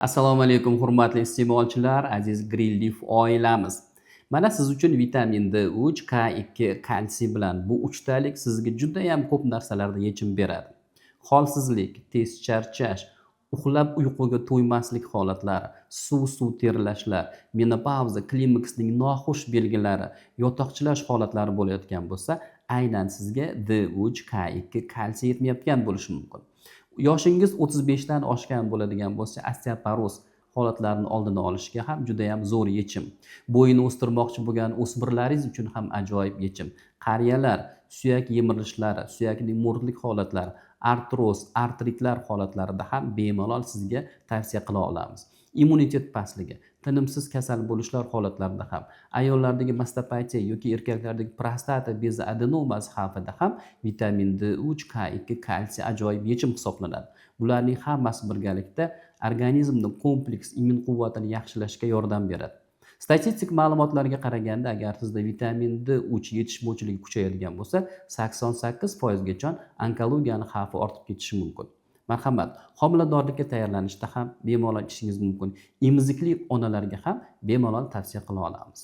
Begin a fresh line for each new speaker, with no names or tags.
Assalomu alaykum hurmatli iste'molchilar, aziz Greenleaf oilamiz. Mana siz uchun vitamin D3, K2, kalsiy bilan bu uchtalik sizga juda ham ko'p narsalarda yechim beradi. Holsizlik, tez charchash, uxlab uyquga to'ymaslik holatlari, suv terlashlar, menopauza, klimaksning noxush belgilari, yotoqchilash holatlari bo'layotgan bo'lsa, aynan sizga D3, K2, kalsiy yetmayotgan bo'lishi mumkin. Yoshingiz 35 dan oshgan bo'ladigan bo'lsa, osteoporoz holatlarini oldini olishga ham juda ham zo'r yechim. Bo'yinni o'stirmoqchi bo'lgan o'smirlaringiz uchun ham ajoyib yechim. Qariyalar, suyak yemirishlari, suyakning mo'rtlik holatlari, artroz, artritlar holatlarida ham bemalol sizga tavsiya qila olamiz. Immunitet pastligi, tinimsiz kasal bo'lishlar holatlarida ham, ayollardagi mastopatiya yoki erkaklardagi prostata bezi adenomasi xavfida ham vitamin D3, K2, kalsiy ajoyib yechim hisoblanadi. Bularning hammasi birgalikda organizmning kompleks immun quvvatini yaxshilashga yordam beradi. Statistik ma'lumotlarga qaraganda, agar sizda vitamin D3 yetishmovchiligi kuchayadigan bo'lsa, 88% gacha onkologiyani xavfi ortib ketishi mumkin. Marhamat, homiladorlikka tayyorlanishda ham bemalol ichishingiz mumkin. Emizikli onalarga ham bemalol tavsiya qila olamiz.